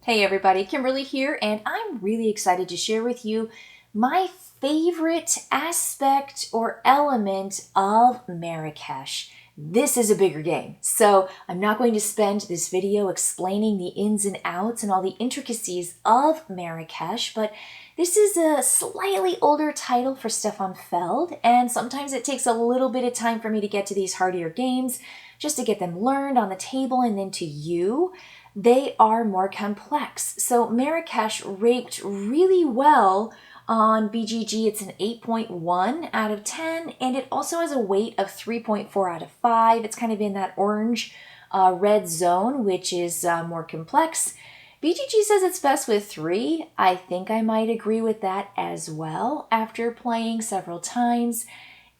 Hey everybody, Kimberly here, and I'm really excited to share with you my favorite aspect or element of Marrakesh. This is a bigger game, so I'm not going to spend this video explaining the ins and outs and all the intricacies of Marrakesh, but this is a slightly older title for Stefan Feld, and sometimes it takes a little bit of time for me to get to these hardier games, just to get them learned on the table and then to you. They are more complex. So Marrakesh raked really well on BGG. It's an 8.1 out of 10, and it also has a weight of 3.4 out of 5. It's kind of in that orange red zone, which is more complex. BGG says it's best with 3. I think I might agree with that as well after playing several times.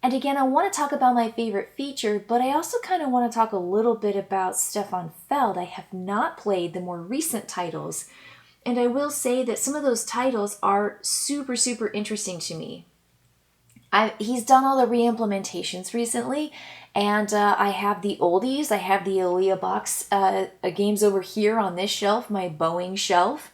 And again, I want to talk about my favorite feature, but I also kind of want to talk a little bit about Stefan Feld. I have not played the more recent titles, and I will say that some of those titles are super, super interesting to me. He's done all the re-implementations recently, and I have the oldies. I have the Aaliyah box games over here on this shelf, my Boeing shelf.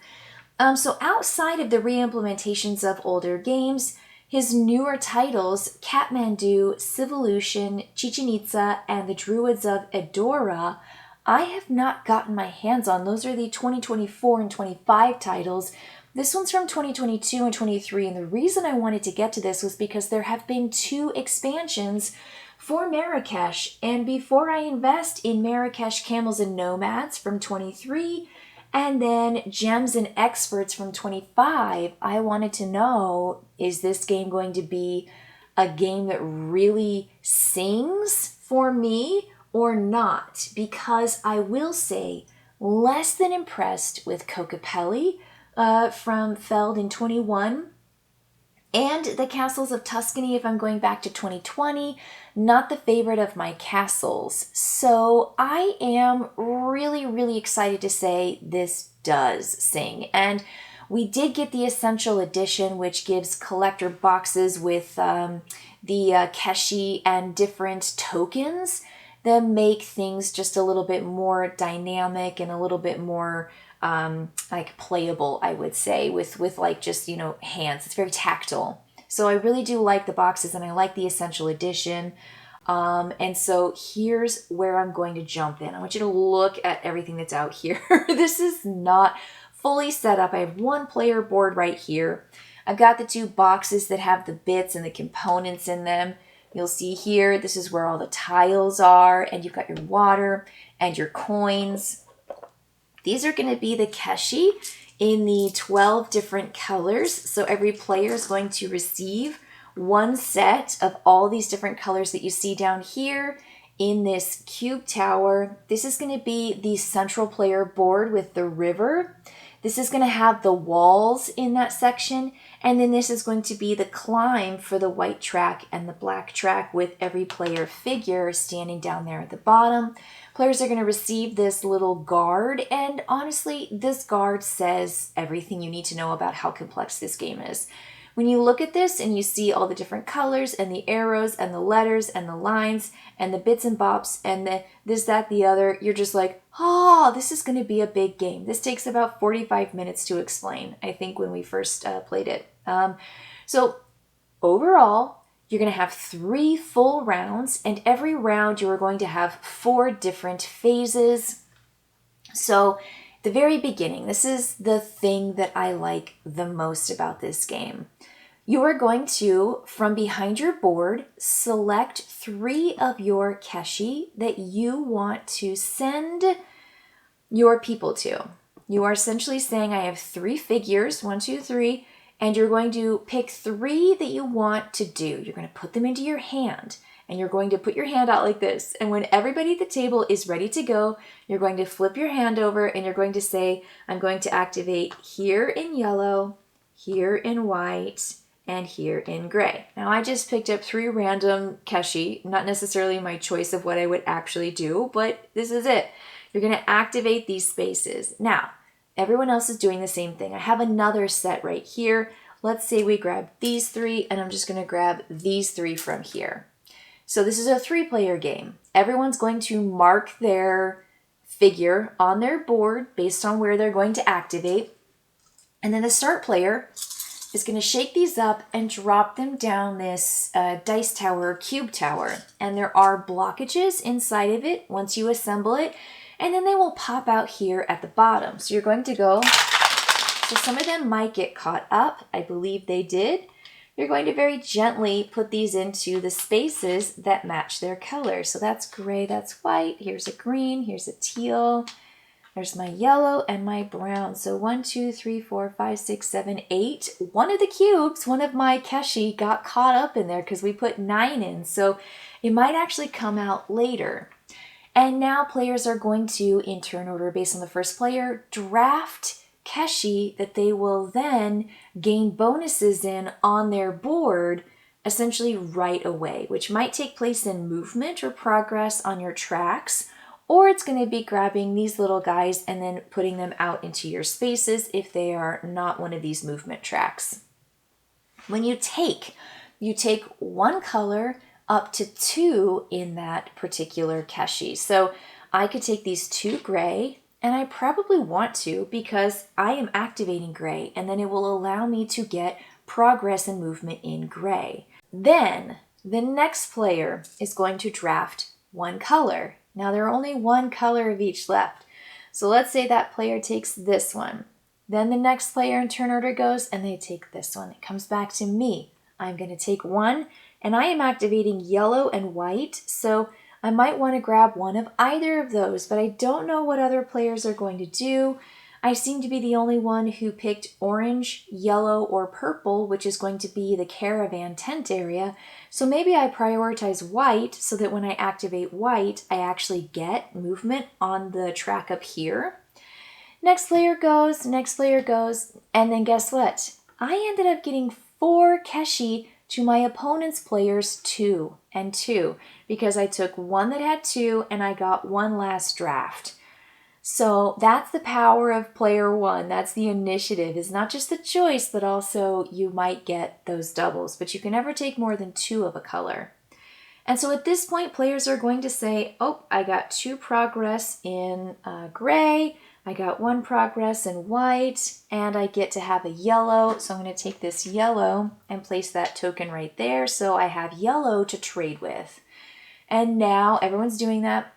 So outside of the re-implementations of older games, his newer titles, Kathmandu, Civolution, Chichen Itza, and the Druids of Edora, I have not gotten my hands on. Those are the 2024 and 25 titles. This one's from 2022 and 23, and the reason I wanted to get to this was because there have been 2 expansions for Marrakesh, and before I invest in Marrakesh Camels and Nomads from 23, and then Gems and Experts from 25, I wanted to know, is this game going to be a game that really sings for me or not? Because I will say, less than impressed with Kokopelli from Feld in 21, and the Castles of Tuscany, if I'm going back to 2020, not the favorite of my castles. So I am really, really excited to say this does sing. And we did get the Essential Edition, which gives collector boxes with the Keshi and different tokens that make things just a little bit more dynamic and a little bit more like playable, I would say, with like just, hands. It's very tactile. So I really do like the boxes, and I like the Essential Edition. And so here's where I'm going to jump in. I want you to look at everything that's out here. This is not fully set up. I have 1 player board right here. I've got the 2 boxes that have the bits and the components in them. You'll see here, this is where all the tiles are, and you've got your water and your coins. These are going to be the Keshi in the 12 different colors. So every player is going to receive 1 set of all these different colors that you see down here in this cube tower. This is going to be the central player board with the river. This is going to have the walls in that section. And then this is going to be the climb for the white track and the black track with every player figure standing down there at the bottom. Players are going to receive this little guard, and honestly, this guard says everything you need to know about how complex this game is. When you look at this and you see all the different colors and the arrows and the letters and the lines and the bits and bops and the this, that, the other, you're just like, oh, this is going to be a big game. This takes about 45 minutes to explain, I think, when we first played it. So overall, you're going to have 3 full rounds, and every round you are going to have 4 different phases. So the very beginning, this is the thing that I like the most about this game. You are going to, from behind your board, select 3 of your Keshi that you want to send your people to. You are essentially saying, I have 3 figures, 1, 2, 3, and you're going to pick 3 that you want to do. You're going to put them into your hand, and you're going to put your hand out like this. And when everybody at the table is ready to go, you're going to flip your hand over, and you're going to say, I'm going to activate here in yellow, here in white, and here in gray. Now I just picked up 3 random Keshi, not necessarily my choice of what I would actually do, but this is it. You're going to activate these spaces. Now, everyone else is doing the same thing. I have another set right here. Let's say we grab these 3, and I'm just going to grab these 3 from here. So this is a 3-player game. Everyone's going to mark their figure on their board based on where they're going to activate. And then the start player is going to shake these up and drop them down this dice tower, cube tower. And there are blockages inside of it once you assemble it. And then they will pop out here at the bottom. So you're going to go, so some of them might get caught up. I believe they did. You're going to very gently put these into the spaces that match their color. So that's gray, that's white. Here's a green, here's a teal. There's my yellow and my brown. So 1, 2, 3, 4, 5, 6, 7, 8. One of the cubes, one of my keshi got caught up in there because we put 9 in. So it might actually come out later. And now players are going to, in turn order based on the first player, draft keshi that they will then gain bonuses in on their board essentially right away, which might take place in movement or progress on your tracks, or it's going to be grabbing these little guys and then putting them out into your spaces if they are not one of these movement tracks. When you take one color up to 2 in that particular keshi. So I could take these 2 gray, and I probably want to because I am activating gray, and then it will allow me to get progress and movement in gray. Then the next player is going to draft 1 color. Now there are only 1 color of each left. So let's say that player takes this one. Then the next player in turn order goes and they take this one. It comes back to me. I'm going to take 1 and I am activating yellow and white. So I might want to grab one of either of those, but I don't know what other players are going to do. I seem to be the only one who picked orange, yellow, or purple, which is going to be the caravan tent area. So maybe I prioritize white so that when I activate white, I actually get movement on the track up here. Next player goes, and then guess what? I ended up getting 4 keshi to my opponent's players 2 and 2 because I took 1 that had 2 and I got 1 last draft. So that's the power of player 1. That's the initiative. It's not just the choice, but also you might get those doubles, but you can never take more than 2 of a color. And so at this point, players are going to say, oh, I got 2 progress in gray, I got 1 progress in white, and I get to have a yellow. So I'm going to take this yellow and place that token right there. So I have yellow to trade with. And now everyone's doing that.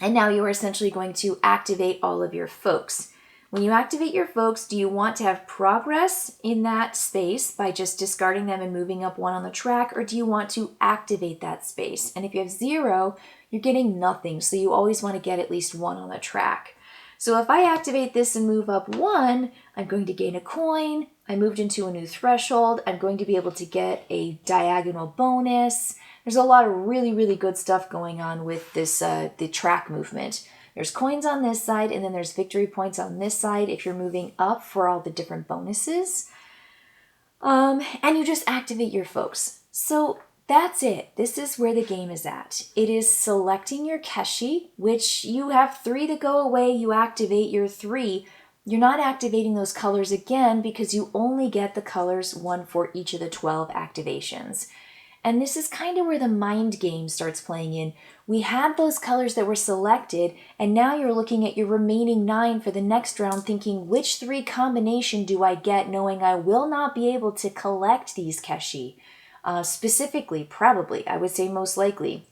And now you are essentially going to activate all of your folks. When you activate your folks, do you want to have progress in that space by just discarding them and moving up 1 on the track, or do you want to activate that space? And if you have 0, you're getting nothing, so you always want to get at least 1 on the track. So if I activate this and move up 1, I'm going to gain a coin. I moved into a new threshold. I'm going to be able to get a diagonal bonus. There's a lot of really, really good stuff going on with this the track movement. There's coins on this side, and then there's victory points on this side if you're moving up for all the different bonuses. And you just activate your folks. So that's it. This is where the game is at. It is selecting your keshi, which you have 3 to go away. You activate your 3. You're not activating those colors again because you only get the colors 1 for each of the 12 activations. And this is kind of where the mind game starts playing in. We had those colors that were selected, and now you're looking at your remaining 9 for the next round thinking, which 3 combination do I get, knowing I will not be able to collect these keshi? Specifically, probably, I would say most likely.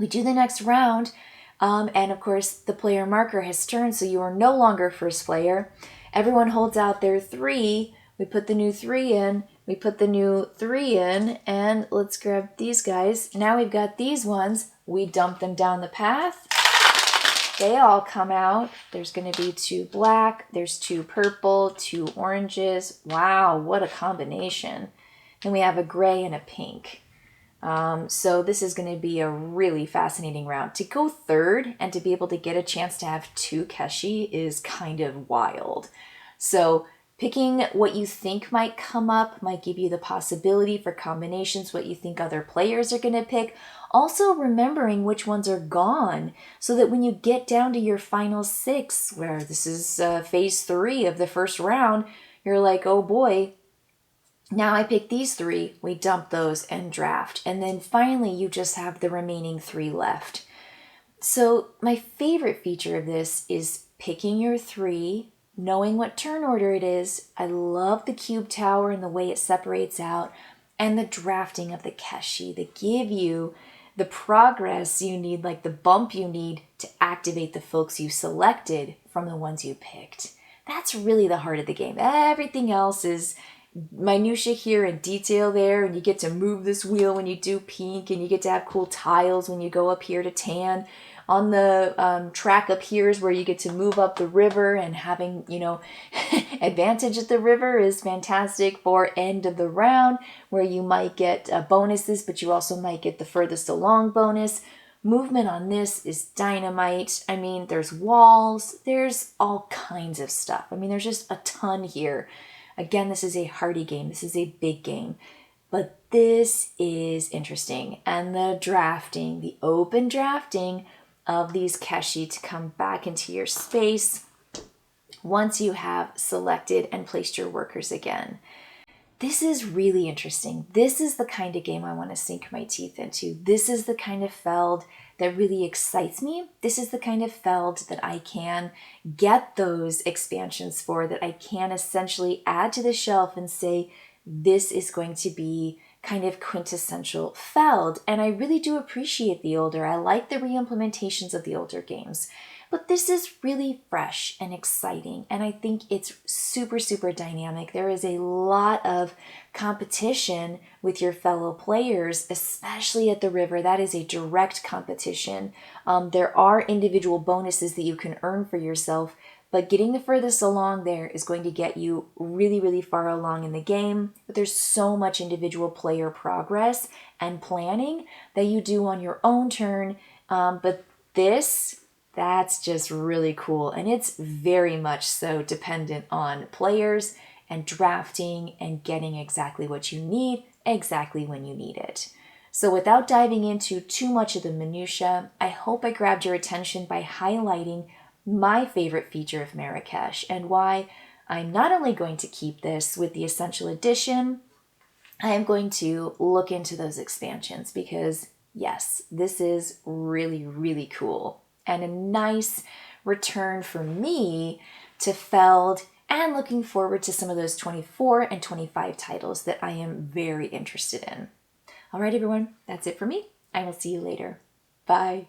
We do the next round, and of course the player marker has turned, so you are no longer first player. Everyone holds out their 3. We put the new 3 in. We put the new 3 in, and let's grab these guys. Now we've got these ones. We dump them down the path. They all come out. There's going to be 2 black. There's 2 purple, 2 oranges. Wow, what a combination. Then we have a gray and a pink. So this is going to be a really fascinating round. To go third and to be able to get a chance to have 2 keshi is kind of wild. So picking what you think might come up might give you the possibility for combinations, what you think other players are going to pick. Also remembering which ones are gone so that when you get down to your final 6, where this is phase 3 of the first round, you're like, oh boy, now I pick these 3, we dump those and draft. And then finally you just have the remaining 3 left. So my favorite feature of this is picking your 3, knowing what turn order it is. I love the cube tower and the way it separates out, and the drafting of the keshi that give you the progress you need, like the bump you need to activate the folks you selected from the ones you picked. That's really the heart of the game. Everything else is minutia here and detail there, and you get to move this wheel when you do pink, and you get to have cool tiles when you go up here to tan. On the track up here is where you get to move up the river, and having, advantage at the river is fantastic for end of the round, where you might get bonuses, but you also might get the furthest along bonus. Movement on this is dynamite. I mean, there's walls, there's all kinds of stuff. I mean, there's just a ton here. Again, this is a hearty game. This is a big game. But this is interesting. And the drafting, the open drafting of these keshi to come back into your space once you have selected and placed your workers again. This is really interesting. This is the kind of game I want to sink my teeth into. This is the kind of Feld that really excites me. This is the kind of Feld that I can get those expansions for, that I can essentially add to the shelf and say, this is going to be kind of quintessential Feld. And I really do appreciate the older. I like the re-implementations of the older games. But this is really fresh and exciting, and I think it's super, super dynamic. There is a lot of competition with your fellow players, especially at the river. That is a direct competition. There are individual bonuses that you can earn for yourself, but getting the furthest along there is going to get you really, really far along in the game. But there's so much individual player progress and planning that you do on your own turn. But that's just really cool. And it's very much so dependent on players and drafting and getting exactly what you need, exactly when you need it. So without diving into too much of the minutia, I hope I grabbed your attention by highlighting my favorite feature of Marrakesh and why I'm not only going to keep this with the Essential Edition, I am going to look into those expansions because, yes, this is really, really cool. And a nice return for me to Feld, and looking forward to some of those 24 and 25 titles that I am very interested in. All right, everyone, that's it for me. I will see you later. Bye.